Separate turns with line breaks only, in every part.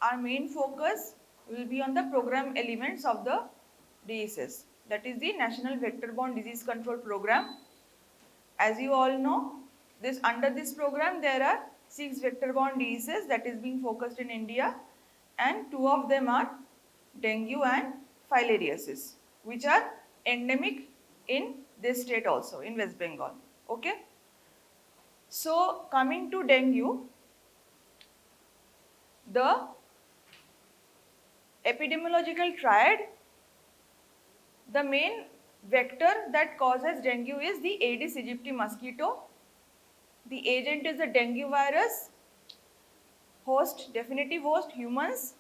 our main focus will be on the program elements of the diseases. That is the National Vector-Borne Disease Control Program. As you all know, under this program there are 6 vector-borne diseases that is being focused in India, and 2 of them are dengue and filariasis, which are endemic in this state also, in West Bengal. Okay. So coming to dengue, the epidemiological triad, the main vector that causes dengue is the Aedes aegypti mosquito. The agent is the dengue virus, host, definitive host, humans,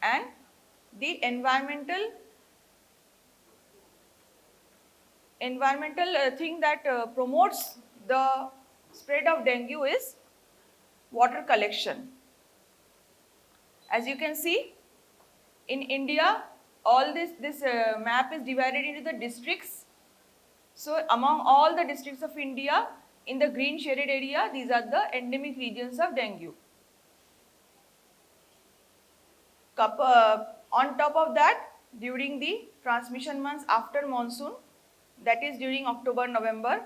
and the environmental thing that promotes the spread of dengue is water collection. As you can see, in India, all this map is divided into the districts. So among all the districts of India, in the green shaded area, these are the endemic regions of dengue. On top of that, during the transmission months after monsoon, that is during October, November,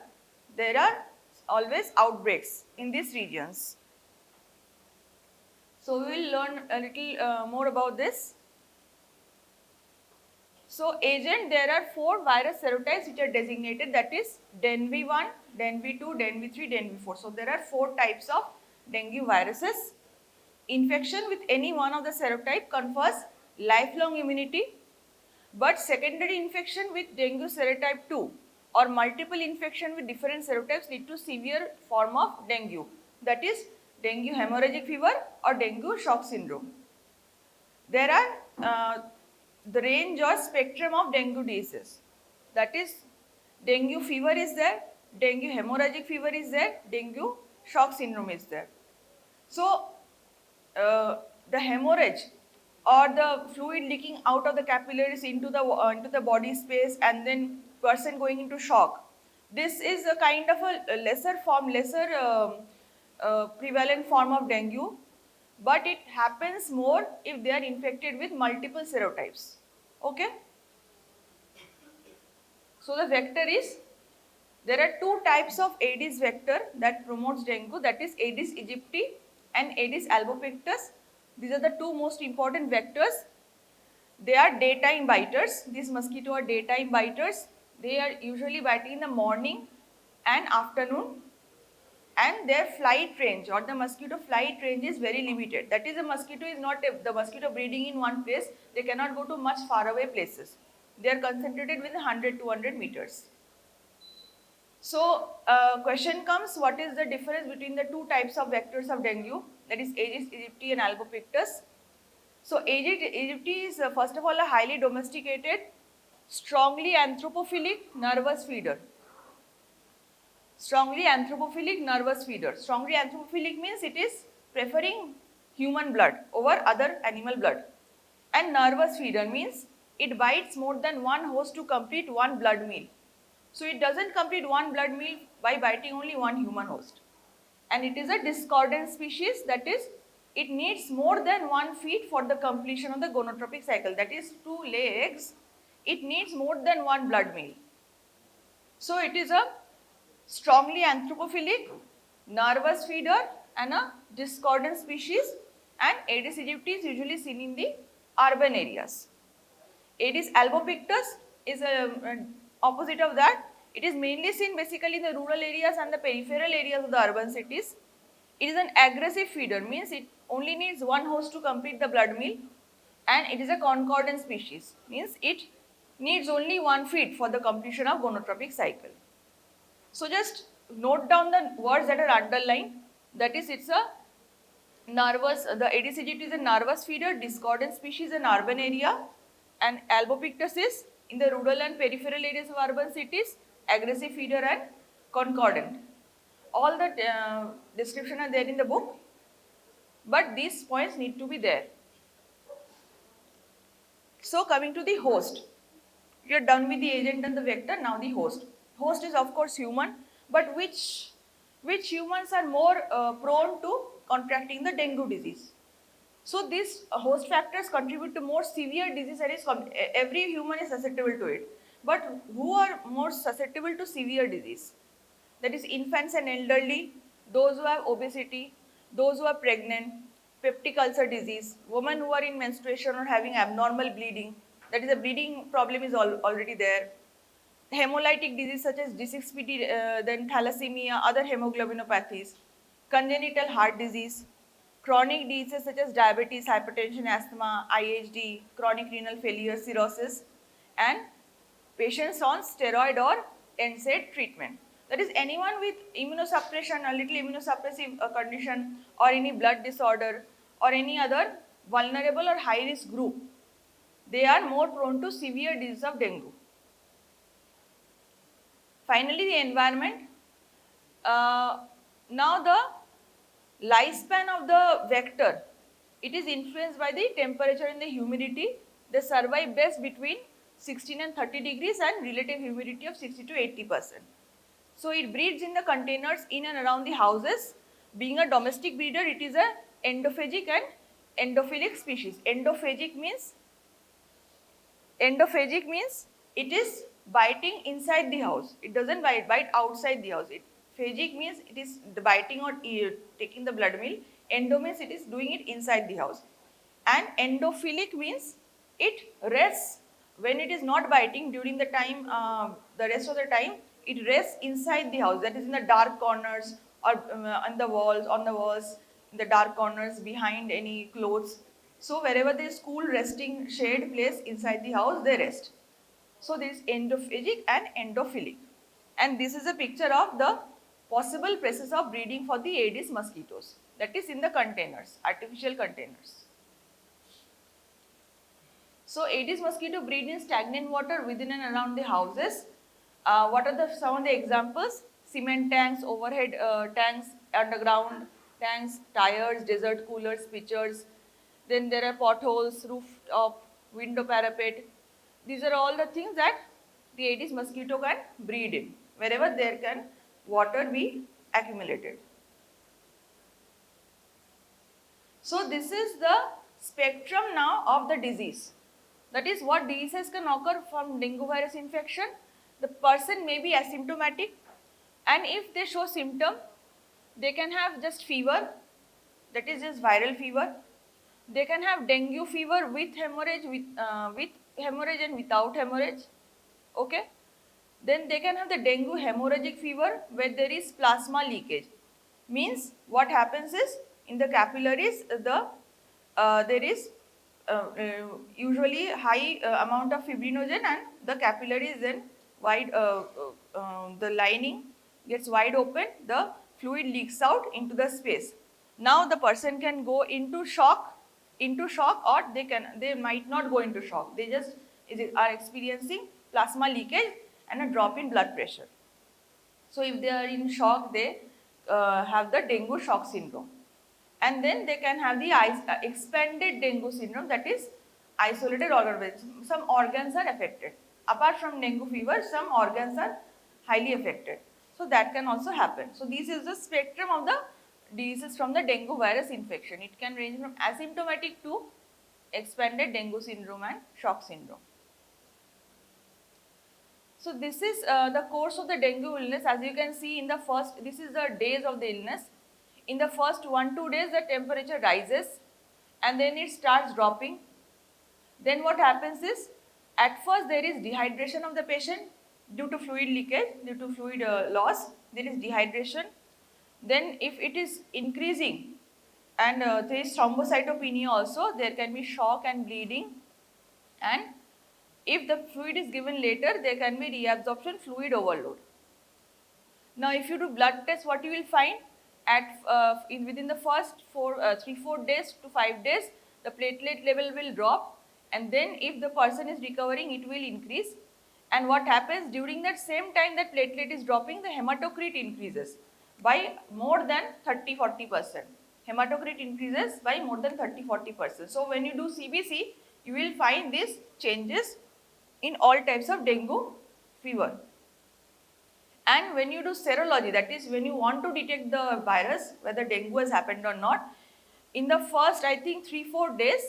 there are always outbreaks in these regions. So we will learn a little more about this. So agent, there are 4 virus serotypes which are designated, that is DenV1, DenV2, DenV3, DenV4. So there are 4 types of dengue viruses. Infection with any one of the serotype confers lifelong immunity, but secondary infection with dengue serotype 2 or multiple infection with different serotypes lead to severe form of dengue, that is dengue hemorrhagic fever or dengue shock syndrome. There are the range or spectrum of dengue diseases, that is dengue fever is there, dengue hemorrhagic fever is there, dengue shock syndrome is there. So the hemorrhage or the fluid leaking out of the capillaries into the body space and then person going into shock, this is a kind of a lesser prevalent form of dengue, but it happens more if they are infected with multiple serotypes. Okay. So the vector is, there are 2 types of Aedes vector that promotes dengue, that is Aedes aegypti and Aedes albopictus. These are the 2 most important vectors. They are daytime biters. These mosquitoes are daytime biters. They are usually biting in the morning and afternoon, and their flight range or the mosquito flight range is very limited. That is, the mosquito is not the mosquito breeding in one place. They cannot go to much far away places. They are concentrated within 100-200 meters. So question comes, what is the difference between the 2 types of vectors of dengue, that is Aedes aegypti and albopictus? So Aedes aegypti is first of all a highly domesticated, strongly anthropophilic nervous feeder. Strongly anthropophilic nervous feeder. Strongly anthropophilic means it is preferring human blood over other animal blood. And nervous feeder means it bites more than one host to complete one blood meal. So it doesn't complete one blood meal by biting only one human host. And it is a discordant species, that is, it needs more than 1 feet for the completion of the gonotropic cycle, that is 2 legs, it needs more than 1 blood meal. So it is a strongly anthropophilic, nervous feeder and a discordant species, and Aedes aegypti is usually seen in the urban areas. Aedes albopictus is a opposite of that. It is mainly seen basically in the rural areas and the peripheral areas of the urban cities. It is an aggressive feeder, means it only needs one host to complete the blood meal, and it is a concordant species, means it needs only 1 feed for the completion of gonotropic cycle. So just note down the words that are underlined, that is it's a nervous, the Aedes aegypti is a nervous feeder, discordant species in urban area, and albopictus is in the rural and peripheral areas of urban cities, aggressive feeder and concordant. All the description are there in the book, but these points need to be there. So coming to the host, you are done with the agent and the vector, now the host. Host is of course human, but which humans are more prone to contracting the dengue disease? So these host factors contribute to more severe disease, and every human is susceptible to it. But who are more susceptible to severe disease? That is infants and elderly, those who have obesity, those who are pregnant, peptic ulcer disease, women who are in menstruation or having abnormal bleeding, that is a bleeding problem is already there, hemolytic disease such as D6PD, then thalassemia, other hemoglobinopathies, congenital heart disease, chronic diseases such as diabetes, hypertension, asthma, IHD, chronic renal failure, cirrhosis, and patients on steroid or NSAID treatment. That is, anyone with immunosuppression, a little immunosuppressive condition, or any blood disorder, or any other vulnerable or high risk group, they are more prone to severe disease of dengue. Finally, the environment. Now the lifespan of the vector, it is influenced by the temperature and the humidity. They survive best between 16 and 30 degrees and relative humidity of 60 to 80%. So it breeds in the containers in and around the houses. Being a domestic breeder, it is a endophagic and endophilic species. Endophagic means it is biting inside the house. It doesn't bite outside the house. Phagic means it is biting or taking the blood meal. Endo means it is doing it inside the house. And endophilic means it rests when it is not biting during the time, the rest of the time, it rests inside the house. That is in the dark corners or on the walls, in the dark corners, behind any clothes. So wherever there is cool resting shade place inside the house, they rest. So this is endophagic and endophilic. And this is a picture of the possible places of breeding for the Aedes mosquitoes. That is in the containers, artificial containers. So Aedes mosquito breed in stagnant water within and around the houses. What are some of the examples? Cement tanks, overhead tanks, underground tanks, tires, desert coolers, pitchers. Then there are potholes, rooftop, window parapet. These are all the things that the Aedes mosquito can breed in, wherever there can water be accumulated. So this is the spectrum now of the disease. That is what diseases can occur from dengue virus infection. The person may be asymptomatic, and if they show symptom, they can have just fever, that is just viral fever. They can have dengue fever with hemorrhage, with hemorrhage and without hemorrhage. Okay. Then they can have the dengue hemorrhagic fever where there is plasma leakage. Means what happens is in the capillaries there is usually high amount of fibrinogen, and the capillaries then wide, the lining gets wide open, the fluid leaks out into the space. Now the person can go into shock, or they might not go into shock. They just are experiencing plasma leakage and a drop in blood pressure. So if they are in shock, they have the dengue shock syndrome. And then they can have the expanded dengue syndrome, that is isolated organ. Some organs are affected. Apart from dengue fever, some organs are highly affected. So that can also happen. So this is the spectrum of the diseases from the dengue virus infection. It can range from asymptomatic to expanded dengue syndrome and shock syndrome. So this is the course of the dengue illness. As you can see in the first, this is the days of the illness. In the first 1-2 days, the temperature rises and then it starts dropping. Then what happens is, at first there is dehydration of the patient due to fluid leakage, due to fluid loss, there is dehydration. Then if it is increasing and there is thrombocytopenia also, there can be shock and bleeding. And if the fluid is given later, there can be reabsorption, fluid overload. Now if you do blood test, what you will find? Within the first 3-4 days to 5 days, the platelet level will drop, and then if the person is recovering, it will increase. And what happens during that same time that platelet is dropping, the hematocrit increases by more than 30-40%. Hematocrit increases by more than 30-40%. So when you do CBC, you will find these changes in all types of dengue fever. And when you do serology, that is when you want to detect the virus, whether dengue has happened or not, in the first, I think 3-4 days,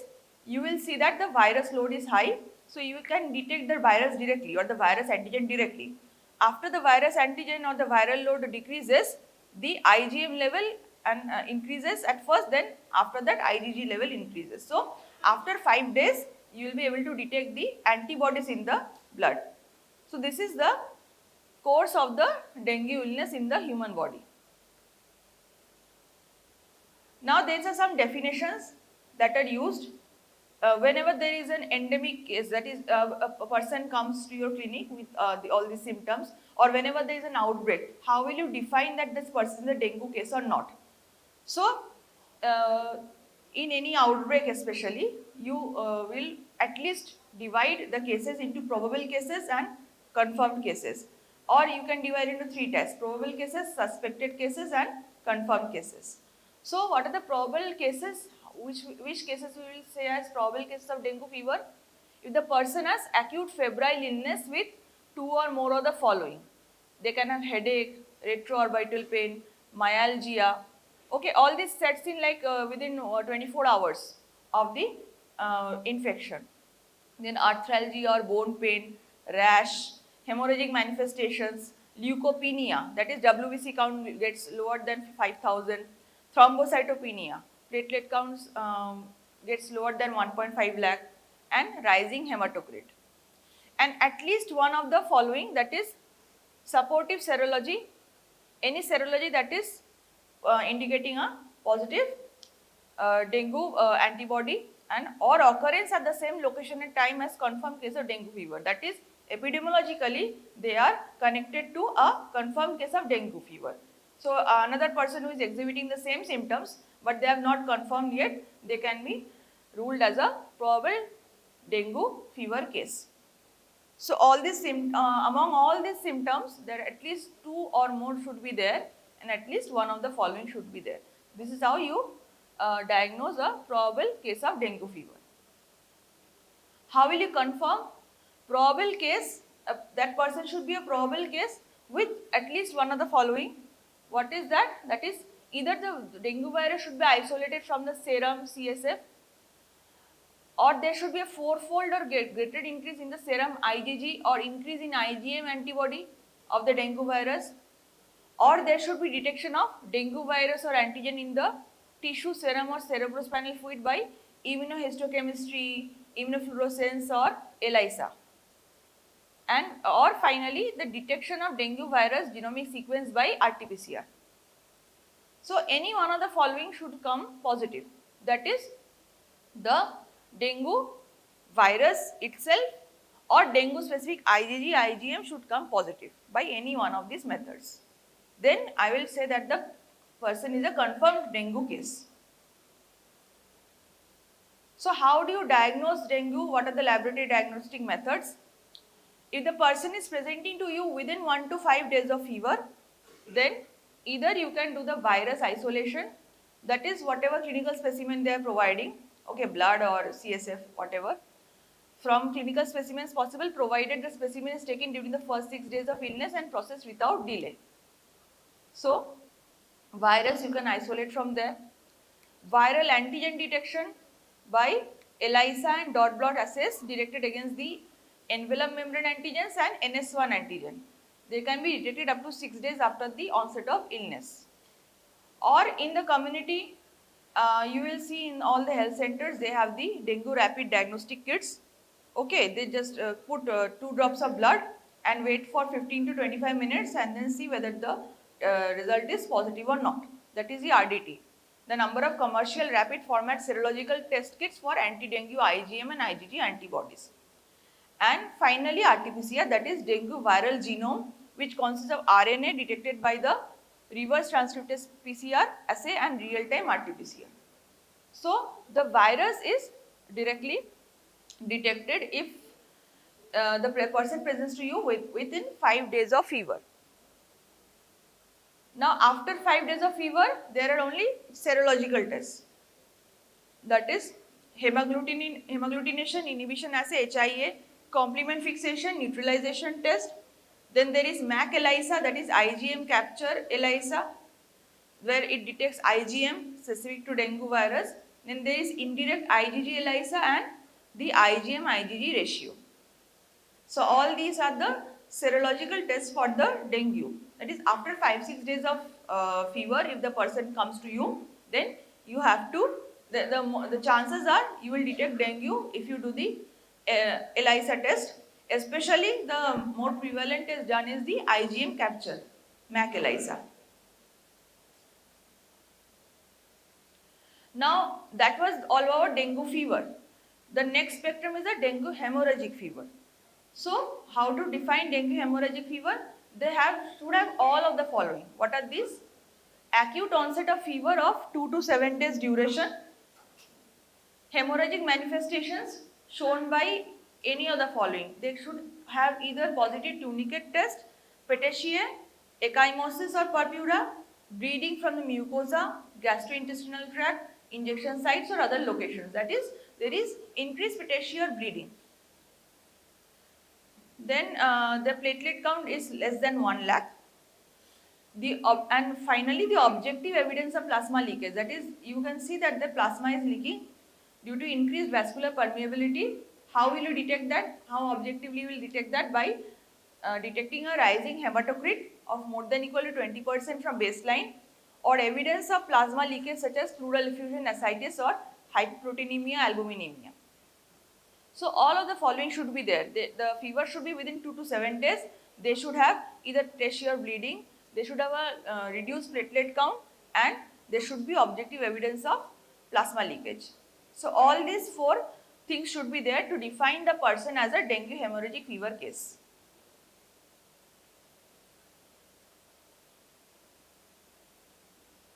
you will see that the virus load is high. So you can detect the virus directly or the virus antigen directly. After the virus antigen or the viral load decreases, the IgM level and increases at first, then after that IgG level increases. So after 5 days, you will be able to detect the antibodies in the blood. So this is the course of the dengue illness in the human body. Now there are some definitions that are used. Whenever there is an endemic case, that is a person comes to your clinic with all these symptoms, or whenever there is an outbreak, how will you define that this person is a dengue case or not? So in any outbreak especially, you will at least divide the cases into probable cases and confirmed cases, or you can divide into 3 types: probable cases, suspected cases and confirmed cases. So what are the probable cases? Which cases we will say as probable cases of dengue fever? If the person has acute febrile illness with 2 or more of the following: they can have headache, retroorbital pain, myalgia. Okay, all this sets in like within 24 hours of the infection. Then arthralgia or bone pain, rash, hemorrhagic manifestations, leukopenia, that is WBC count gets lower than 5,000, thrombocytopenia, platelet counts gets lower than 1.5 lakh, and rising hematocrit. And at least one of the following, that is supportive serology, any serology that is indicating a positive dengue antibody, and or occurrence at the same location and time as confirmed case of dengue fever. That is, epidemiologically they are connected to a confirmed case of dengue fever. So another person who is exhibiting the same symptoms but they have not confirmed yet, they can be ruled as a probable dengue fever case. So all these among all these symptoms, there at least 2 or more should be there, and at least one of the following should be there. This is how you diagnose a probable case of dengue fever. How will you confirm probable case? That person should be a probable case with at least one of the following. What is that? That is, either the dengue virus should be isolated from the serum CSF, or there should be a 4-fold or greater increase in the serum IgG or increase in IgM antibody of the dengue virus, or there should be detection of dengue virus or antigen in the tissue, serum or cerebrospinal fluid by immunohistochemistry, immunofluorescence or ELISA. And or finally, the detection of dengue virus genomic sequence by RT-PCR. So any one of the following should come positive. That is, the dengue virus itself or dengue specific IgG, IgM should come positive by any one of these methods. Then I will say that the person is a confirmed dengue case. So how do you diagnose dengue? What are the laboratory diagnostic methods? If the person is presenting to you within 1 to 5 days of fever, then either you can do the virus isolation, that is whatever clinical specimen they are providing, okay, blood or CSF, whatever, from clinical specimens possible, provided the specimen is taken during the first 6 days of illness and processed without delay. So virus you can isolate from there. Viral antigen detection by ELISA and dot blot assays directed against the envelope membrane antigens and NS1 antigen. They can be detected up to 6 days after the onset of illness. Or in the community, you will see in all the health centers, they have the dengue rapid diagnostic kits. Okay, they just put 2 drops of blood and wait for 15 to 25 minutes and then see whether the result is positive or not. That is the RDT. The number of commercial rapid format serological test kits for anti-dengue IgM and IgG antibodies. And finally RT-PCR, that is dengue viral genome, which consists of RNA detected by the reverse transcriptase PCR assay and real-time RT-PCR. So the virus is directly detected if the person presents to you within 5 days of fever. Now after 5 days of fever, there are only serological tests. That is hemagglutination inhibition assay, HIA, complement fixation, neutralization test. Then there is MAC ELISA, that is IgM capture ELISA. where it detects IgM specific to dengue virus. Then there is indirect IgG ELISA and the IgM IgG ratio. So all these are the serological tests for the dengue. That is, after 5-6 days of fever, if the person comes to you, then you have to, the chances are you will detect dengue if you do the ELISA test. Especially the more prevalent is done is the IgM capture, MAC ELISA. Now that was all about dengue fever. The next spectrum is a dengue hemorrhagic fever. So how to define dengue hemorrhagic fever? They should have all of the following. What are these? Acute onset of fever of 2 to 7 days duration. Hemorrhagic manifestations shown by any of the following. They should have either positive tunicate test, petechiae, ecchymosis or purpura, bleeding from the mucosa, gastrointestinal tract, injection sites or other locations. That is, there is increased petechiae or bleeding. Then the platelet count is less than 1 lakh. And finally, the objective evidence of plasma leakage. That is, you can see that the plasma is leaking due to increased vascular permeability. How will you detect that? How objectively you will detect that? By detecting a rising hematocrit of more than equal to 20% from baseline, or evidence of plasma leakage such as pleural effusion ascites or hypoproteinemia, albuminemia. So all of the following should be there. The fever should be within 2 to 7 days. They should have either petechiae or bleeding. They should have a reduced platelet count, and there should be objective evidence of plasma leakage. So all these 4 things should be there to define the person as a dengue hemorrhagic fever case.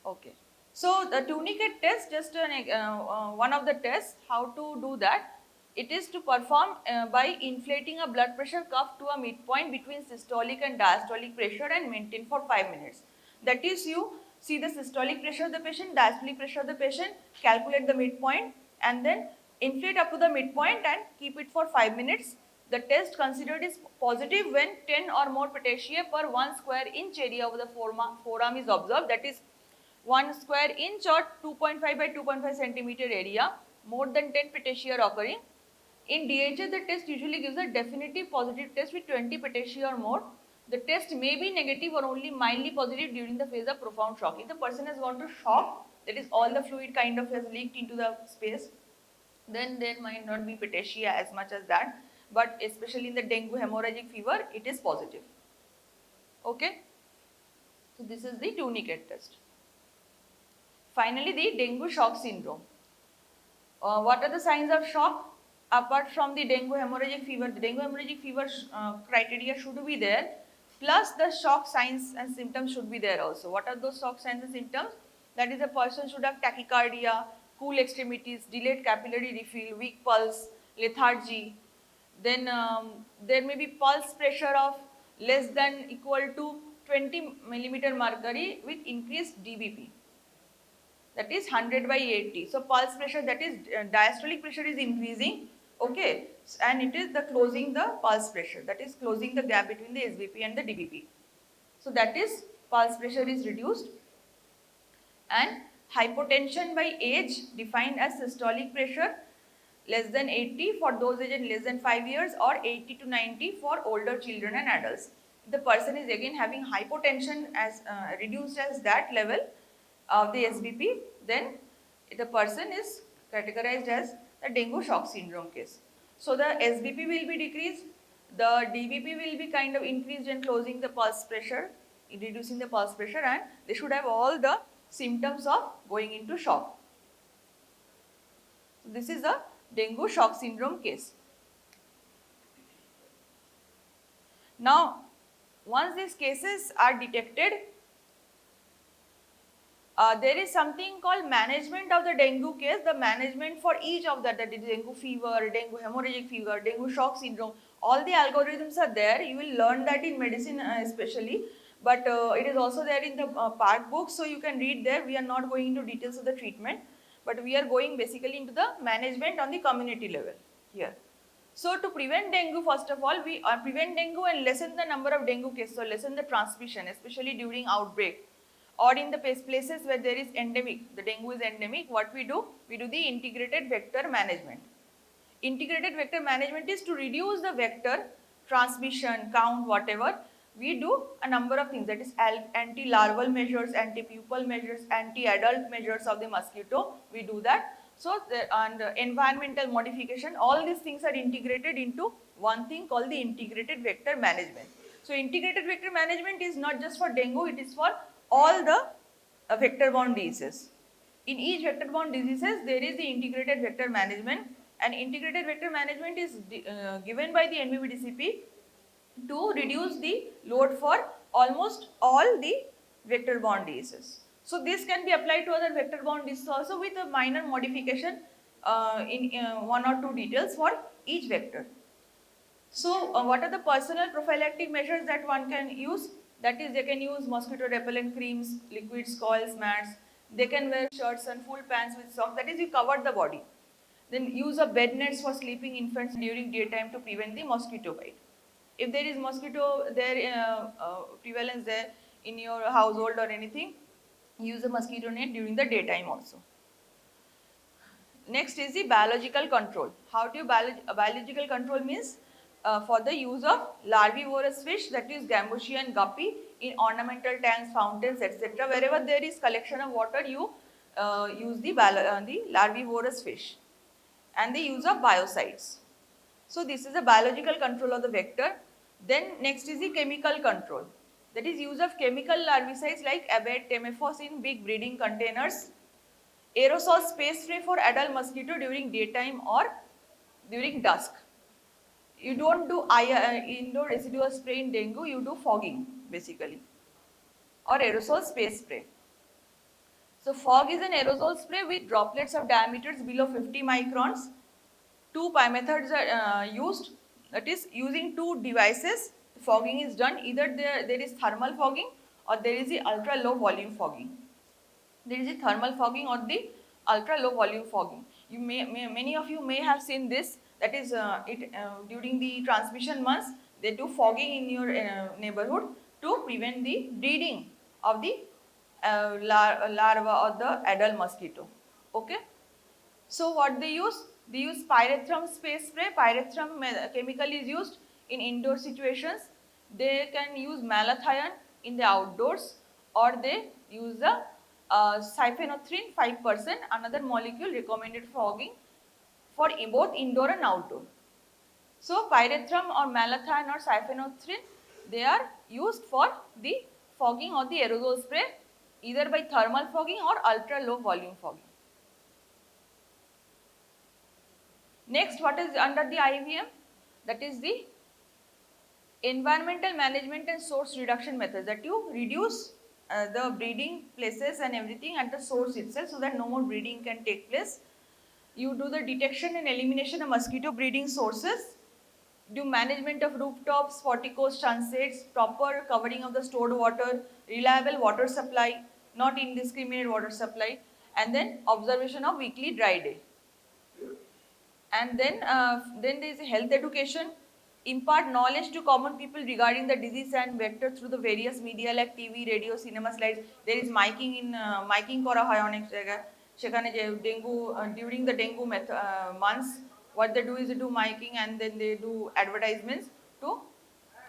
Okay. So the tunicate test, just one of the tests, how to do that? It is to perform by inflating a blood pressure cuff to a midpoint between systolic and diastolic pressure and maintain for 5 minutes. That is, you see the systolic pressure of the patient, diastolic pressure of the patient, calculate the midpoint and then inflate up to the midpoint and keep it for 5 minutes. The test considered is positive when 10 or more petechiae per 1 square inch area of the forearm is observed. That is 1 square inch or 2.5 by 2.5 centimeter area, more than 10 petechiae are occurring. In DHA, the test usually gives a definitive positive test with 20 petechiae or more. The test may be negative or only mildly positive during the phase of profound shock. If the person has gone to shock, that is all the fluid kind of has leaked into the space, then there might not be petechiae as much as that. But especially in the dengue hemorrhagic fever, it is positive. Okay. So this is the tunicate test. Finally, the dengue shock syndrome. What are the signs of shock? Apart from the dengue hemorrhagic fever, the dengue hemorrhagic fever criteria should be there, plus the shock signs and symptoms should be there also. What are those shock signs and symptoms? That is, a person should have tachycardia, cool extremities, delayed capillary refill, weak pulse, lethargy. Then there may be pulse pressure of less than equal to 20 millimeter mercury with increased DBP. That is 100 by 80. So pulse pressure, that is diastolic pressure is increasing, okay, and it is the closing the pulse pressure, that is closing the gap between the SBP and the DBP. So that is pulse pressure is reduced. And hypotension by age defined as systolic pressure less than 80 for those aged less than 5 years or 80 to 90 for older children and adults. If the person is again having hypotension as reduced as that level of the SBP, then the person is categorized as the dengue shock syndrome case. So the SBP will be decreased, the DBP will be kind of increased and closing the pulse pressure, reducing the pulse pressure, and they should have all the symptoms of going into shock. So this is a dengue shock syndrome case. Now, once these cases are detected, there is something called management of the dengue case. The management for each of that is dengue fever, dengue hemorrhagic fever, dengue shock syndrome. All the algorithms are there. You will learn that in medicine especially, but it is also there in the PARC book, so you can read there. We are not going into details of the treatment, but we are going basically into the management on the community level here. So to prevent dengue, first of all, we prevent dengue and lessen the number of dengue cases, so lessen the transmission, especially during outbreak, or in the places where there is endemic, the dengue is endemic, what we do? We do the integrated vector management. Integrated vector management is to reduce the vector transmission, count, whatever. We do a number of things, that is anti-larval measures, anti-pupal measures, anti-adult measures of the mosquito, we do that. So, and environmental modification, all these things are integrated into one thing called the integrated vector management. So, integrated vector management is not just for dengue, it is for all the vector-borne diseases. In each vector-borne diseases, there is the integrated vector management, and integrated vector management is given by the NVVDCP to reduce the load for almost all the vector-borne diseases. So this can be applied to other vector-borne diseases also with a minor modification in one or two details for each vector. So what are the personal prophylactic measures that one can use? That is, they can use mosquito repellent creams, liquids, coils, mats. They can wear shirts and full pants with socks. That is, you cover the body. Then use of bed nets for sleeping infants during daytime to prevent the mosquito bite. If there is mosquito prevalence there in your household or anything, use a mosquito net during the daytime also. Next is the biological control. How do you biological control means for the use of larvivorous fish, that is gambusia and guppy, in ornamental tanks, fountains, etc. Wherever there is collection of water, you use the larvivorous fish, and the use of biocides. So this is the biological control of the vector. Then next is the chemical control. That is use of chemical larvicides like Abate, Temefos in big breeding containers. Aerosol space spray for adult mosquito during daytime or during dusk. You don't do indoor residual spray in dengue, you do fogging basically, or aerosol space spray. So fog is an aerosol spray with droplets of diameters below 50 microns. Two methods are used, that is using two devices. Fogging is done, either there is thermal fogging or there is the ultra low volume fogging. There is a thermal fogging or the ultra low volume fogging. You many of you may have seen this, that is during the transmission months, they do fogging in your neighborhood to prevent the breeding of the larva or the adult mosquito. Okay. So what they use? They use pyrethrum space spray. Pyrethrum chemical is used in indoor situations. They can use malathion in the outdoors, or they use the cyphenothrin 5%, another molecule recommended fogging for both indoor and outdoor. So pyrethrum or malathion or cyphenothrin, they are used for the fogging or the aerosol spray, either by thermal fogging or ultra low volume fogging. Next, what is under the IVM? That is the environmental management and source reduction methods, that you reduce the breeding places and everything at the source itself so that no more breeding can take place. You do the detection and elimination of mosquito breeding sources, do management of rooftops, porticos, sunsets, proper covering of the stored water, reliable water supply, not indiscriminate water supply, and then observation of weekly dry day. And then there is health education, impart knowledge to common people regarding the disease and vector through the various media like TV, radio, cinema slides. There is miking in miking kora hoy onek jagay. Sekhane je dengue during the dengue months, what they do is they do miking and then they do advertisements to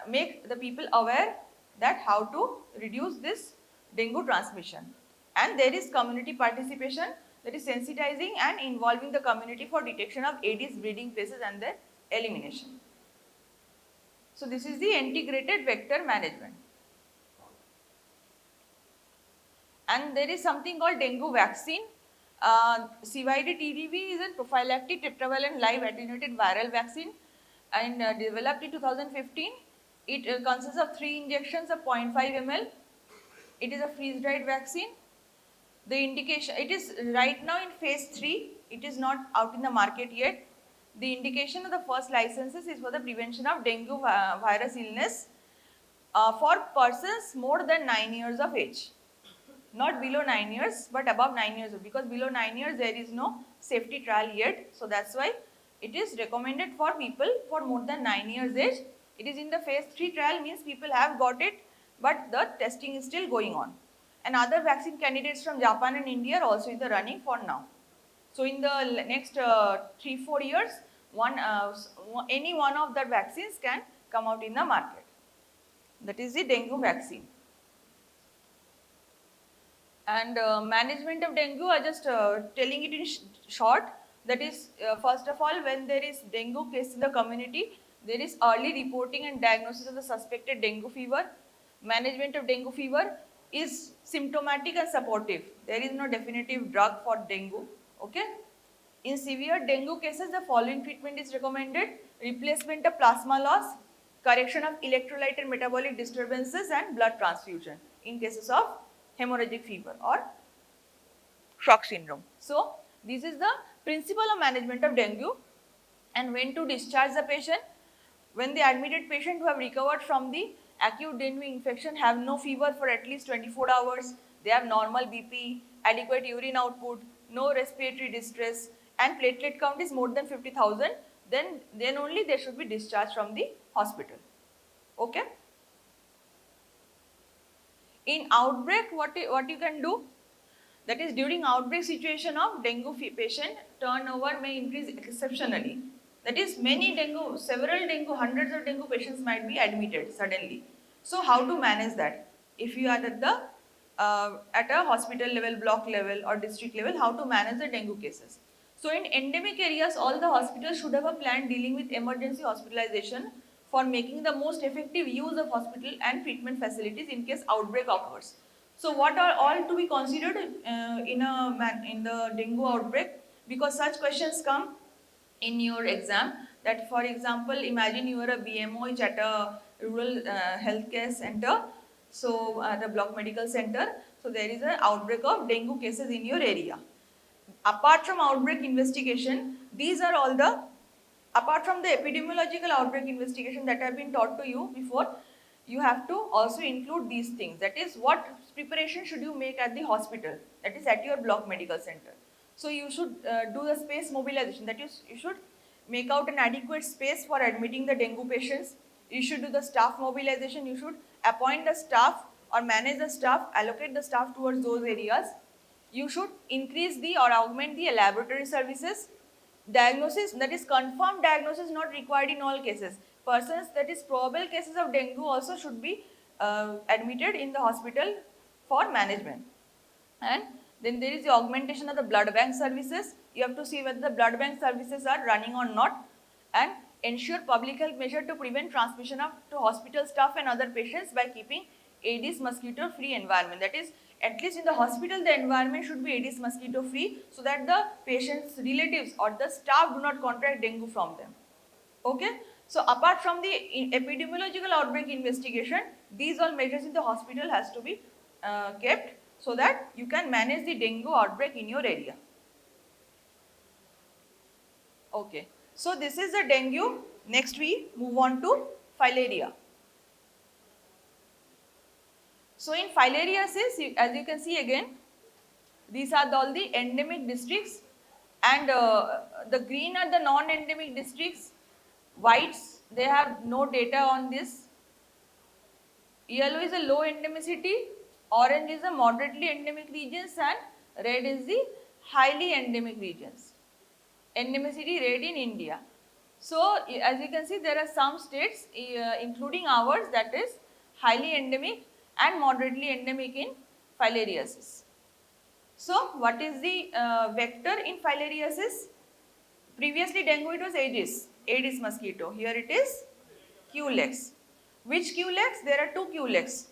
make the people aware that how to reduce this dengue transmission. And there is community participation, that is sensitizing and involving the community for detection of Aedes breeding places and their elimination. So this is the integrated vector management. And there is something called dengue vaccine. CYD-TDV is a prophylactic tetravalent live attenuated viral vaccine and developed in 2015. It consists of 3 injections of 0.5 ml. It is a freeze-dried vaccine. The indication, it is right now in phase 3, it is not out in the market yet. The indication of the first licenses is for the prevention of dengue virus illness for persons more than 9 years of age. Not below 9 years, but above 9 years, because below 9 years there is no safety trial yet. So that's why it is recommended for people for more than 9 years age. It is in the phase 3 trial, means people have got it, but the testing is still going on. and other vaccine candidates from Japan and India are also in the running for now. So in the next 3-4 years, any one of the vaccines can come out in the market. That is the dengue vaccine. And management of dengue, I just telling it in short. That is, first of all, when there is dengue case in the community, there is early reporting and diagnosis of the suspected dengue fever. Management of dengue fever is symptomatic and supportive. There is no definitive drug for dengue. Okay. In severe dengue cases, the following treatment is recommended: replacement of plasma loss, correction of electrolyte and metabolic disturbances, and blood transfusion in cases of hemorrhagic fever or shock syndrome. So, this is the principle of management of dengue. And when to discharge the patient? When the admitted patient who have recovered from the acute dengue infection have no fever for at least 24 hours, they have normal BP, adequate urine output, no respiratory distress, and platelet count is more than 50,000, then only they should be discharged from the hospital. Okay? In outbreak, what you can do? That is, during outbreak situation of dengue patient, turnover may increase exceptionally. That is, several dengue, hundreds of dengue patients might be admitted suddenly. So, how to manage that? If you are at a hospital level, block level, or district level, how to manage the dengue cases? So, in endemic areas, all the hospitals should have a plan dealing with emergency hospitalization for making the most effective use of hospital and treatment facilities in case outbreak occurs. So what are all to be considered in the dengue outbreak? Because such questions come in your exam. That, for example, imagine you are a BMO at a rural healthcare center, so at a block medical center. So there is an outbreak of dengue cases in your area. Apart from outbreak investigation, these are all the, apart from the epidemiological outbreak investigation that have been taught to you before, you have to also include these things. That is, what preparation should you make at the hospital, that is at your block medical center. So you should do the space mobilization, that is, you should make out an adequate space for admitting the dengue patients. You should do the staff mobilization, you should appoint the staff or manage the staff, allocate the staff towards those areas. You should increase the or augment the laboratory services. Diagnosis, that is confirmed diagnosis, not required in all cases. Persons, that is probable cases of dengue, also should be admitted in the hospital for management. And then there is the augmentation of the blood bank services. You have to see whether the blood bank services are running or not, and ensure public health measure to prevent transmission to hospital staff and other patients by keeping Aedes mosquito free environment. That is, at least in the hospital, the environment should be Aedes mosquito free, so that the patient's relatives or the staff do not contract dengue from them. Okay. So apart from the epidemiological outbreak investigation, these all measures in the hospital has to be kept, so that you can manage the dengue outbreak in your area. Okay. So this is the dengue. Next we move on to filaria. So in filariasis, as you can see again, these are all the endemic districts, and the green are the non-endemic districts. Whites, they have no data on this. Yellow is a low endemicity, orange is a moderately endemic regions, and red is the highly endemic regions. Endemicity rate in India. So as you can see, there are some states including ours, that is highly endemic and moderately endemic in filariasis. So what is the vector in filariasis? Previously dengue, it was Aedes mosquito. Here it is Culex. Which Culex? There are two Culex.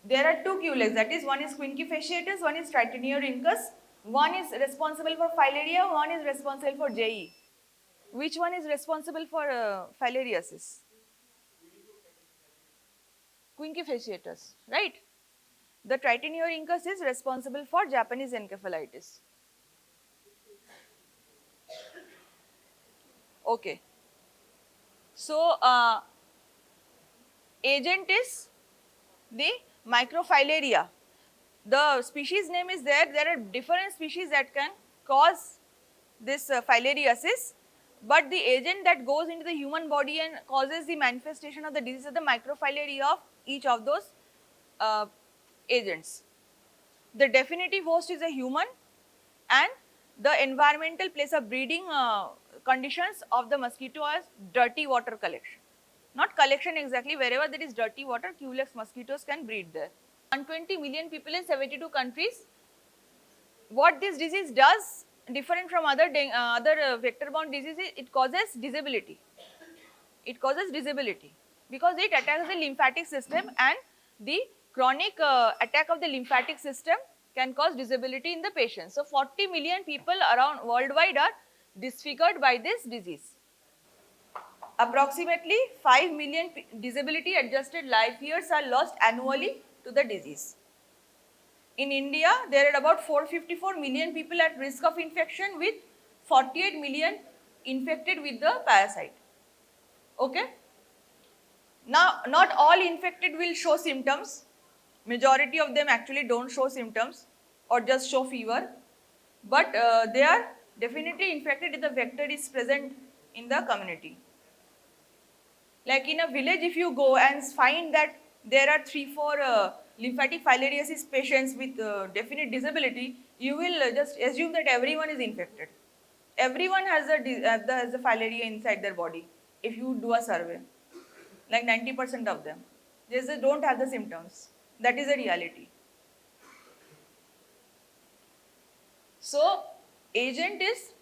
There are two Culex, that is, one is Quincke fasciatus, one is Tritoniorhynchus. One is responsible for filaria, one is responsible for JE. Which one is responsible for filariasis? Quincke fasciatus, right? The Tritoniorhynchus is responsible for Japanese encephalitis. Okay. So, agent is the microfilaria. The species name is there. There are different species that can cause this filariasis, but the agent that goes into the human body and causes the manifestation of the disease of the microfilaria of each of those agents. The definitive host is a human, and the environmental place of breeding conditions of the mosquito as dirty water collection. Not collection exactly, wherever there is dirty water, Culex mosquitoes can breed there. 120 million people in 72 countries. What this disease does, different from other vector-borne diseases, it causes disability. It causes disability because it attacks the lymphatic system, and the chronic attack of the lymphatic system can cause disability in the patient. So 40 million people around worldwide are disfigured by this disease. Approximately 5 million disability adjusted life years are lost annually to the disease. In India, there are about 454 million people at risk of infection, with 48 million infected with the parasite. Okay? Now, not all infected will show symptoms. Majority of them actually don't show symptoms or just show fever. But they are definitely infected if the vector is present in the community. Like in a village, if you go and find that there are 3-4 lymphatic filariasis patients with definite disability, you will just assume that everyone is infected. Everyone has a filaria inside their body if you do a survey. Like 90% of them. They just don't have the symptoms. That is a reality. So, agent is,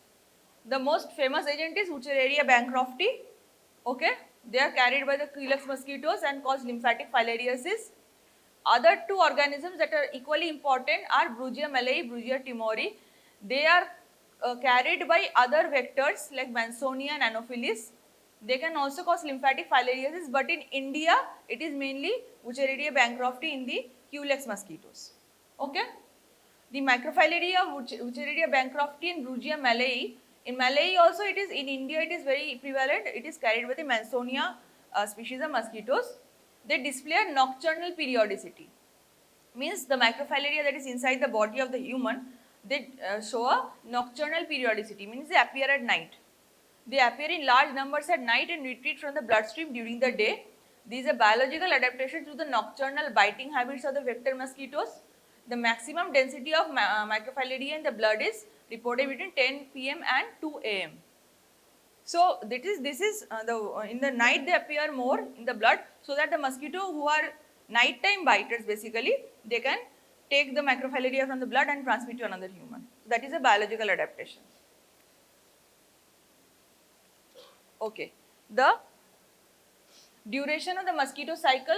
the most famous agent is Wuchereria bancrofti. Okay, they are carried by the Culex mosquitoes and cause lymphatic filariasis. Other two organisms that are equally important are Brugia malayi, Brugia timori. They are carried by other vectors like Mansonia and Anopheles. They can also cause lymphatic filariasis, but in India, it is mainly Wuchereria bancrofti in the Culex mosquitoes. Okay. The microfilaria of Wuchereria bancrofti and Brugia malayi. In malayi also, it is in India, it is very prevalent. It is carried by the Mansonia species of mosquitoes. They display a nocturnal periodicity. Means the microfilaria that is inside the body of the human, they show a nocturnal periodicity. Means they appear at night. They appear in large numbers at night and retreat from the bloodstream during the day. These are biological adaptation to the nocturnal biting habits of the vector mosquitoes. The maximum density of microfilaria in the blood is reported between 10 p.m. and 2 a.m. So this is in the night they appear more in the blood, so that the mosquito who are nighttime biters, basically they can take the microfilaria from the blood and transmit to another human. So that is a biological adaptation. Okay, the duration of the mosquito cycle,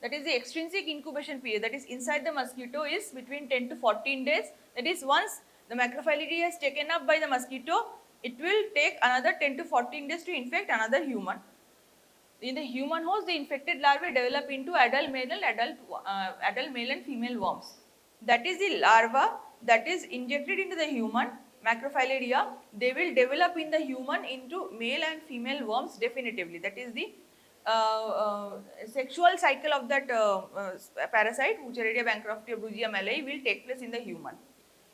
that is the extrinsic incubation period, that is inside the mosquito, is between 10 to 14 days. That is, once the macrophyllaria is taken up by the mosquito, it will take another 10 to 14 days to infect another human. In the human host, the infected larvae develop into adult male and female worms. That is the larva that is injected into the human macrophyllaria. They will develop in the human into male and female worms definitively. That is the sexual cycle of that parasite, Wuchereria bancrofti or Brugia malayi, will take place in the human.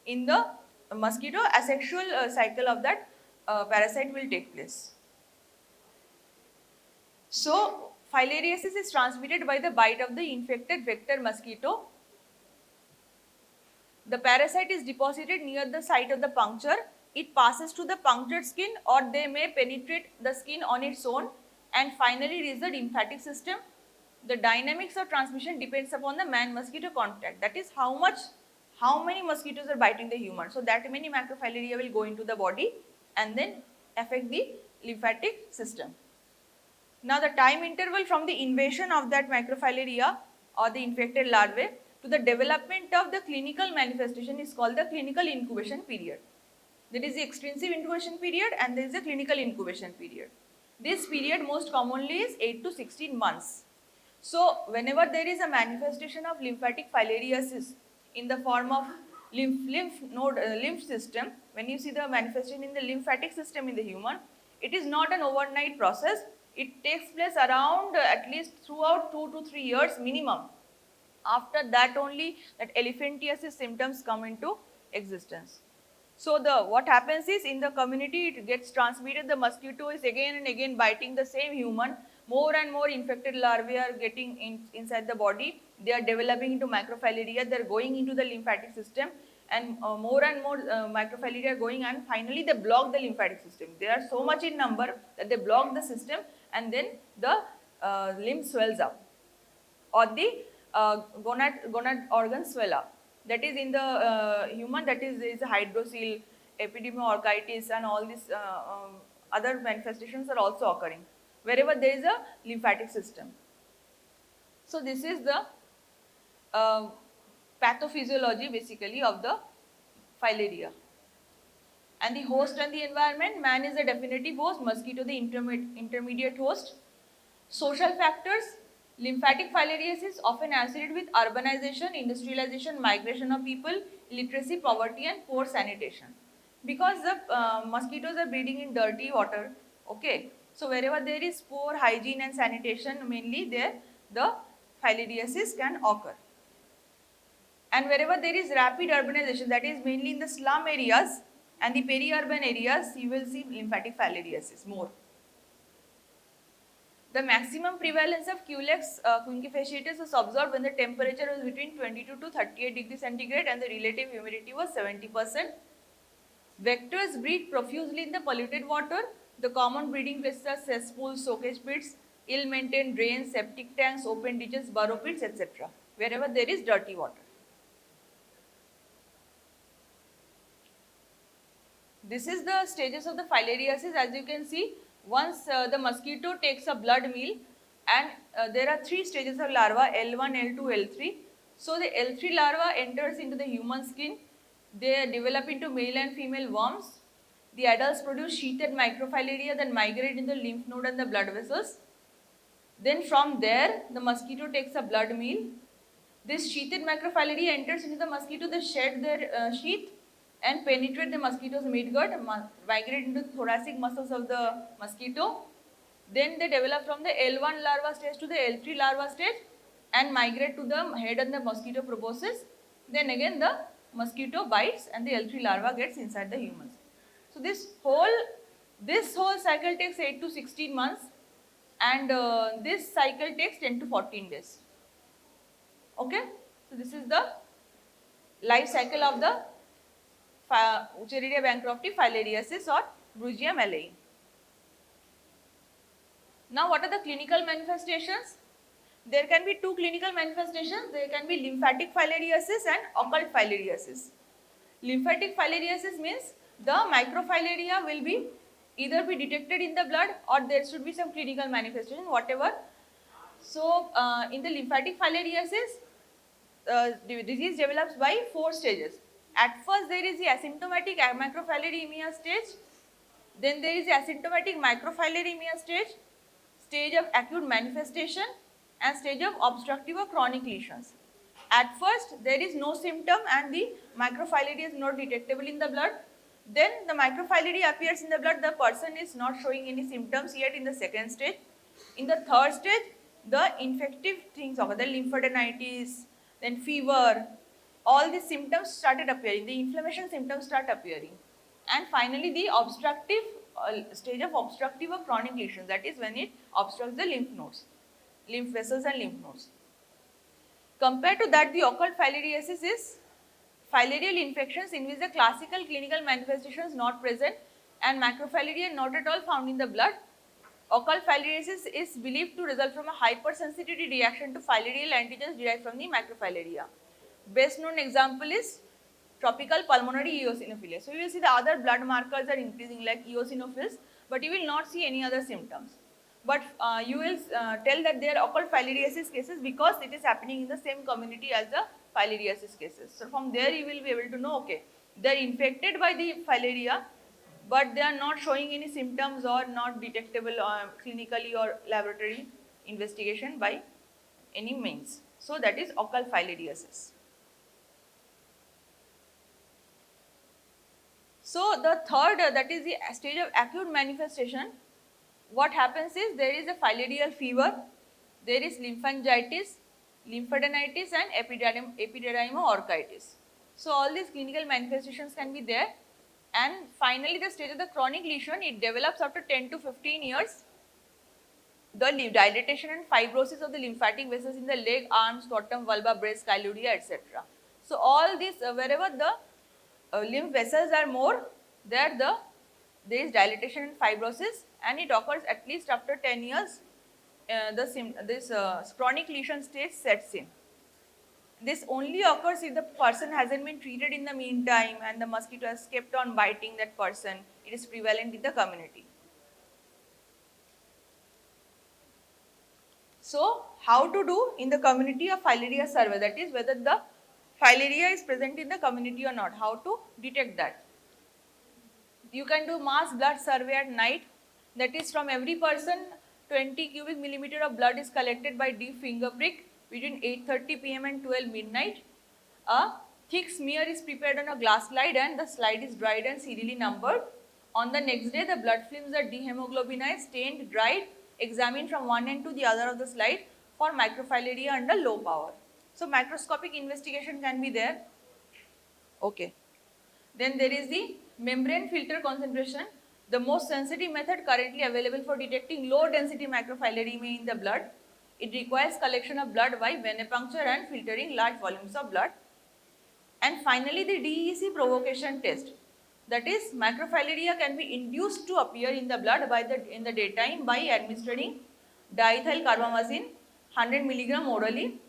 In the mosquito, asexual cycle of that parasite will take place. So, filariasis is transmitted by the bite of the infected vector mosquito. The parasite is deposited near the site of the puncture. It passes to the punctured skin, or they may penetrate the skin on its own, and finally reach the lymphatic system. The dynamics of transmission depends upon the man-mosquito contact. That is how many mosquitoes are biting the human. So that many macrophyllaria will go into the body and then affect the lymphatic system. Now the time interval from the invasion of that macrophyllaria or the infected larvae to the development of the clinical manifestation is called the clinical incubation period. That is the extrinsic incubation period, and there is a clinical incubation period. This period most commonly is 8 to 16 months. So whenever there is a manifestation of lymphatic filariasis in the form of lymph system, when you see the manifestation in the lymphatic system in the human, it is not an overnight process. It takes place around at least throughout 2 to 3 years minimum. After that only that elephantiasis symptoms come into existence. So what happens is, in the community it gets transmitted, the mosquito is again and again biting the same human, more and more infected larvae are getting inside the body, they are developing into macrophilaria, they are going into the lymphatic system, and more macrophilaria are going, and finally they block the lymphatic system. They are so much in number that they block the system, and then the limb swells up, or the gonad organ swell up. That is in the human, that is there is a hydrocele, epidermolysis, and all these other manifestations are also occurring wherever there is a lymphatic system. So this is the pathophysiology basically of the filaria. And the host and the environment, man is the definitive host, mosquito the intermediate host. Social factors, lymphatic filariasis often associated with urbanization, industrialization, migration of people, illiteracy, poverty, and poor sanitation. Because the mosquitoes are breeding in dirty water, okay. So wherever there is poor hygiene and sanitation, mainly there the filariasis can occur. And wherever there is rapid urbanization, that is mainly in the slum areas and the peri-urban areas, you will see lymphatic filariasis more. The maximum prevalence of Culex quinque fasciitis was observed when the temperature was between 22 to 38 degrees centigrade and the relative humidity was 70%. Vectors breed profusely in the polluted water. The common breeding places are cesspools, soakage pits, ill-maintained drains, septic tanks, open ditches, burrow pits, etc. wherever there is dirty water. This is the stages of the filariasis. As you can see, once the mosquito takes a blood meal, and there are 3 stages of larva, L1, L2, L3. So the L3 larva enters into the human skin. They develop into male and female worms. The adults produce sheathed microfilaria that migrate in the lymph node and the blood vessels. Then from there, the mosquito takes a blood meal. This sheathed microfilaria enters into the mosquito, they shed their sheath and penetrate the mosquito's midgut, migrate into the thoracic muscles of the mosquito. Then they develop from the L1 larva stage to the L3 larva stage and migrate to the head and the mosquito proboscis. Then again the mosquito bites and the L3 larva gets inside the humans. So this whole cycle takes 8 to 16 months, and this cycle takes 10 to 14 days. Okay, so this is the life cycle of the Wuchereria bancrofti, filariasis, or Brugia malayi. Now what are the clinical manifestations? There can be 2 clinical manifestations. There can be lymphatic filariasis and occult filariasis. Lymphatic filariasis means the microfilaria will be either be detected in the blood, or there should be some clinical manifestation, whatever. So in the lymphatic filariasis, the disease develops by 4 stages. At first there is the asymptomatic macrophilaria stage, then there is the asymptomatic microphilaria stage, stage of acute manifestation, and stage of obstructive or chronic lesions. At first there is no symptom and the microfilaria is not detectable in the blood. Then the microfilaria appears in the blood, the person is not showing any symptoms yet in the second stage. In the third stage, the infective things occur, the lymphadenitis, then fever, all these symptoms started appearing, the inflammation symptoms start appearing. And finally the obstructive stage of obstructive or chronic lesions, that is when it obstructs the lymph nodes, lymph vessels and lymph nodes. Compared to that, the occult filariasis is filarial infections in which the classical clinical manifestations not present and macrofilaria not at all found in the blood. Occult filariasis is believed to result from a hypersensitivity reaction to filarial antigens derived from the macrofilaria. Best known example is tropical pulmonary eosinophils. So you will see the other blood markers are increasing like eosinophils, but you will not see any other symptoms. But you will tell that they are occult filariasis cases because it is happening in the same community as the filariasis cases. So from there you will be able to know, okay, they are infected by the filaria, but they are not showing any symptoms or not detectable clinically or laboratory investigation by any means. So that is occult filariasis. So the third, that is the stage of acute manifestation. What happens is there is a filarial fever, there is lymphangitis, lymphadenitis, and epidermolysis. So all these clinical manifestations can be there. And finally the stage of the chronic lesion, it develops after 10 to 15 years. the dilatation and fibrosis of the lymphatic vessels in the leg, arms, scrotum, vulva, breast, chyluria, etc. So all these, wherever the lymph vessels are more, there is dilatation and fibrosis, and it occurs at least after 10 years. This chronic lesion stage sets in. This only occurs if the person hasn't been treated in the meantime and the mosquito has kept on biting that person. It is prevalent in the community. So, how to do in the community a filaria survey, that is whether the filaria is present in the community or not, how to detect that. You can do mass blood survey at night, that is from every person 20 cubic millimeter of blood is collected by deep finger prick between 8:30 p.m. and 12 midnight. A thick smear is prepared on a glass slide and the slide is dried and serially numbered. On the next day, the blood films are dehemoglobinized, stained, dried, examined from one end to the other of the slide for microfilaria under low power. So, microscopic investigation can be there. Okay. Then there is the membrane filter concentration, the most sensitive method currently available for detecting low density microfilaria in the blood. It requires collection of blood by venipuncture and filtering large volumes of blood. And finally, the DEC provocation test. That is, microfilaria can be induced to appear in the blood in the daytime by administering diethyl carbamazine 100 mg orally.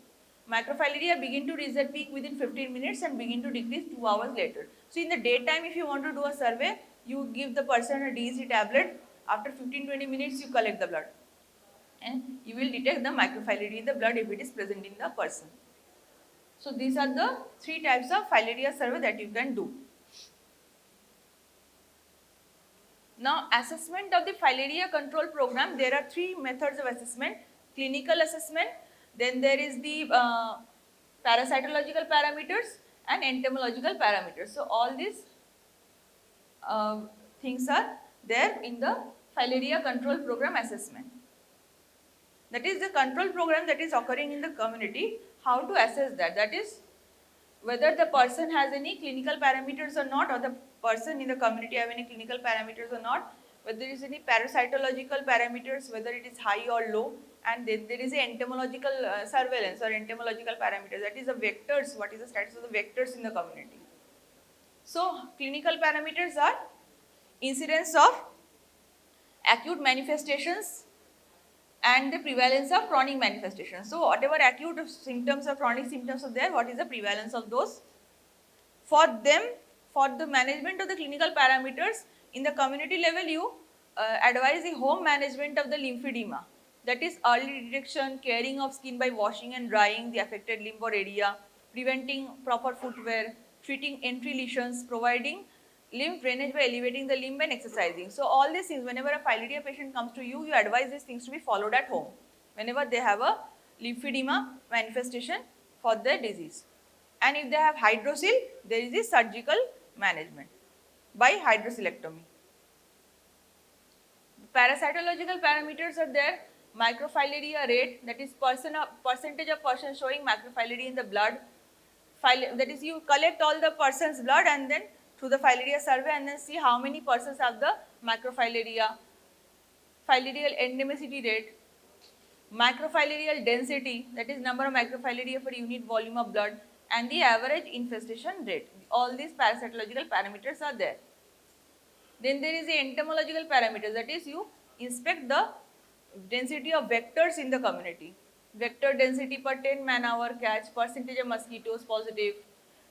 Microfilaria begin to reach their peak within 15 minutes and begin to decrease 2 hours later. So, in the daytime, if you want to do a survey, you give the person a DEC tablet. After 15-20 minutes, you collect the blood, and you will detect the microfilaria in the blood if it is present in the person. So, these are the 3 types of filaria survey that you can do. Now, assessment of the filaria control program, there are 3 methods of assessment: clinical assessment, then there is the parasitological parameters and entomological parameters. So, all these things are there in the filaria control program assessment. That is the control program that is occurring in the community. How to assess that? That is whether the person has any clinical parameters or not, or the person in the community have any clinical parameters or not, whether there is any parasitological parameters, whether it is high or low, and then there is a entomological surveillance or entomological parameters, that is the vectors, what is the status of the vectors in the community. So, clinical parameters are incidence of acute manifestations and the prevalence of chronic manifestations. So, whatever acute symptoms or chronic symptoms are there, what is the prevalence of those? For them, for the management of the clinical parameters, in the community level, you advise the home management of the lymphedema. That is early detection, caring of skin by washing and drying the affected limb or area, preventing proper footwear, treating entry lesions, providing lymph drainage by elevating the limb and exercising. So, all these things, whenever a filaria patient comes to you, you advise these things to be followed at home whenever they have a lymphedema manifestation for their disease. And if they have hydrocele, there is a surgical management by hydrocelectomy. Parasitological parameters are there: microfilaria rate, that is percentage of persons showing microfilaria in the blood. That is, you collect all the person's blood and then through the filaria survey and then see how many persons have the microfilaria. Filarial endemicity rate, microfilarial density, that is number of microfilaria per unit volume of blood, and the average infestation rate. All these parasitological parameters are there. Then there is the entomological parameters, that is, you inspect the density of vectors in the community. Vector density per 10 man-hour catch, percentage of mosquitoes positive,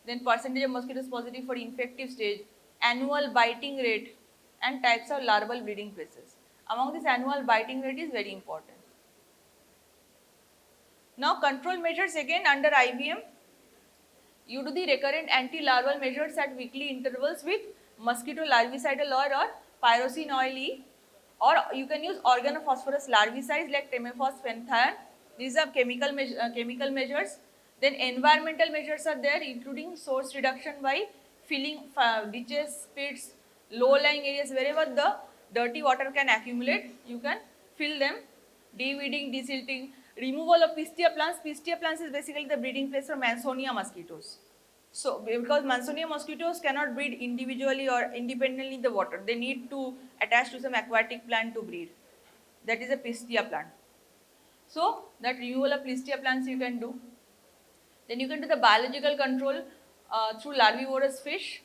then percentage of mosquitoes positive for infective stage, annual biting rate, and types of larval breeding places. Among this, annual biting rate is very important. Now, control measures again under IBM. You do the recurrent anti-larval measures at weekly intervals with mosquito larvicidal oil or pyroxene oil E, or you can use organophosphorus larvicides like Temefos fenthion. These are chemical measures. Then environmental measures are there, including source reduction by filling ditches, pits, low-lying areas, wherever the dirty water can accumulate, you can fill them. De-weeding, desilting, removal of Pistia plants. Pistia plants is basically the breeding place for Mansonia mosquitoes. So, because Mansonia mosquitoes cannot breed individually or independently in the water, they need to attach to some aquatic plant to breed. That is a Pistia plant. So that removal of Listeria plants you can do. Then you can do the biological control through larvivorous fish.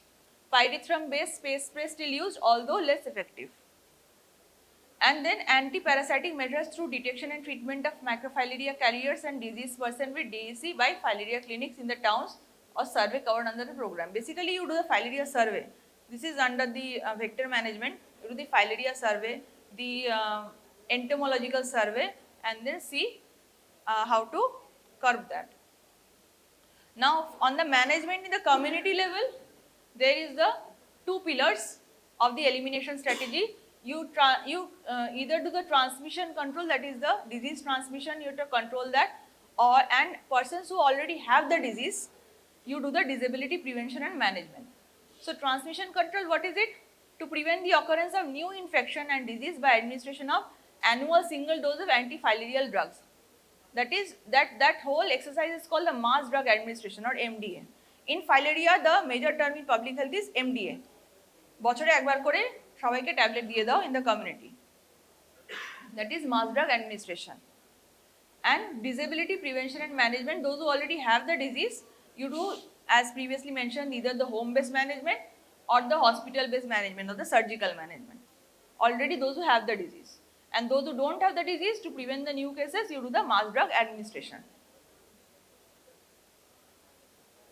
Pyrethrum based space spray still used, although less effective. And then anti-parasitic measures through detection and treatment of macrofilaria carriers and disease person with DEC by filaria clinics in the towns or survey covered under the program. Basically, you do the filaria survey. This is under the vector management. You do the filaria survey, the entomological survey, and then see how to curb that. Now, on the management in the community level, there is the two pillars of the elimination strategy. You either do the transmission control, that is the disease transmission, you have to control that, and persons who already have the disease, you do the disability prevention and management. So transmission control, what is it? To prevent the occurrence of new infection and disease by administration of annual single dose of antifilaria drugs. That is that whole exercise is called the mass drug administration or MDA. In filaria, the major term in public health is MDA. বছরে একবার করে সবাইকে tablet দিয়ে দাও in the community. That is mass drug administration. And disability prevention and management, those who already have the disease, you do, as previously mentioned, either the home-based management or the hospital-based management or the surgical management. Already those who have the disease. And those who don't have the disease, to prevent the new cases, you do the mass drug administration.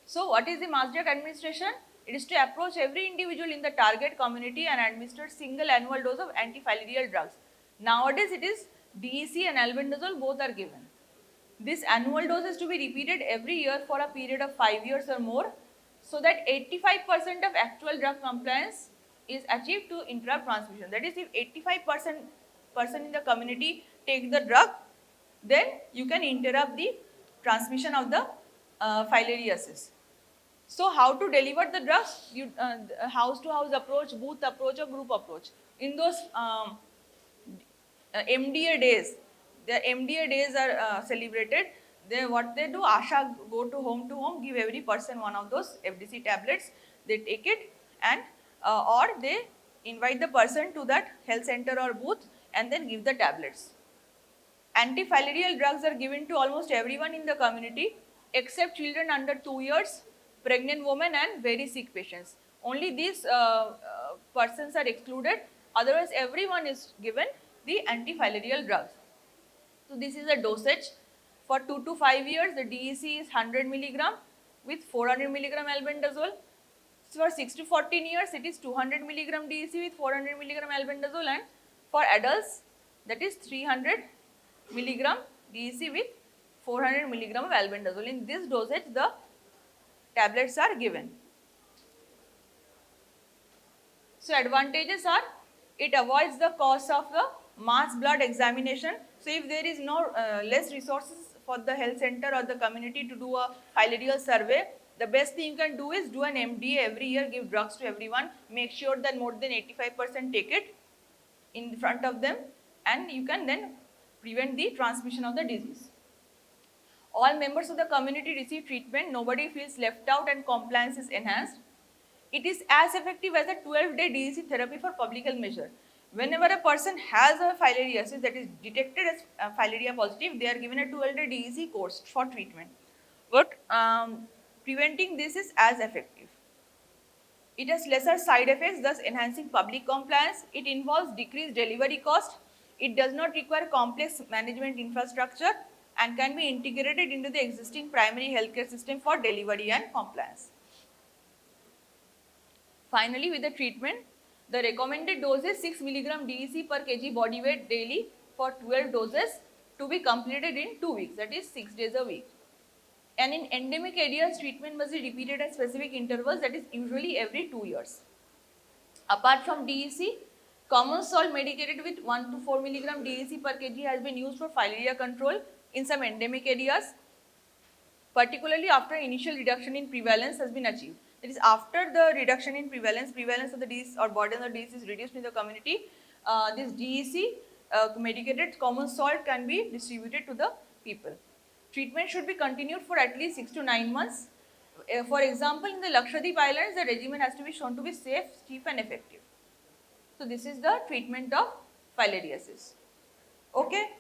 So what is the mass drug administration? It is to approach every individual in the target community and administer single annual dose of antifilaria drugs. Nowadays it is DEC and albendazole, both are given. This annual dose is to be repeated every year for a period of 5 years or more, so that 85% of actual drug compliance is achieved to interrupt transmission. That is, if 85% person in the community take the drug, then you can interrupt the transmission of the filariasis. So how to deliver the drugs? You, house to house approach, booth approach or group approach. In those MDA days, the MDA days are celebrated. What they do, ASHA go to home, give every person one of those FDC tablets. They take it and or they invite the person to that health center or booth and then give the tablets. Antifilarial drugs are given to almost everyone in the community except children under 2 years, pregnant women and very sick patients. Only these persons are excluded, otherwise everyone is given the antifilarial drugs. So this is the dosage. For 2 to 5 years, the DEC is 100 milligram with 400 milligram albendazole. So for 6 to 14 years, it is 200 milligram DEC with 400 milligram albendazole, and for adults, that is 300 milligram DEC with 400 milligram of albendazole. In this dosage, the tablets are given. So advantages are, it avoids the cost of the mass blood examination. So if there is no less resources for the health center or the community to do a filarial survey, the best thing you can do is do an MDA every year, give drugs to everyone, make sure that more than 85% take it in front of them, and you can then prevent the transmission of the disease. All members of the community receive treatment, nobody feels left out, and compliance is enhanced. It is as effective as a 12-day DEC therapy for public health measure. Whenever a person has a filariasis, that is detected as filaria positive, they are given a 12-day DEC course for treatment. But preventing this is as effective. It has lesser side effects, thus enhancing public compliance. It involves decreased delivery cost. It does not require complex management infrastructure and can be integrated into the existing primary healthcare system for delivery and compliance. Finally, with the treatment, the recommended dose is 6 milligram DEC per kg body weight daily for 12 doses to be completed in 2 weeks, that is 6 days a week. And in endemic areas, treatment must be repeated at specific intervals, that is usually every 2 years. Apart from DEC, common salt medicated with 1 to 4 milligram DEC per kg has been used for filaria control in some endemic areas, particularly after initial reduction in prevalence has been achieved. That is, after the reduction in prevalence of the disease or burden of disease is reduced in the community, this DEC medicated common salt can be distributed to the people. Treatment should be continued for at least 6 to 9 months. For example, in the Lakshadweep Islands, the regimen has to be shown to be safe, cheap and effective. So this is the treatment of filariasis. Okay.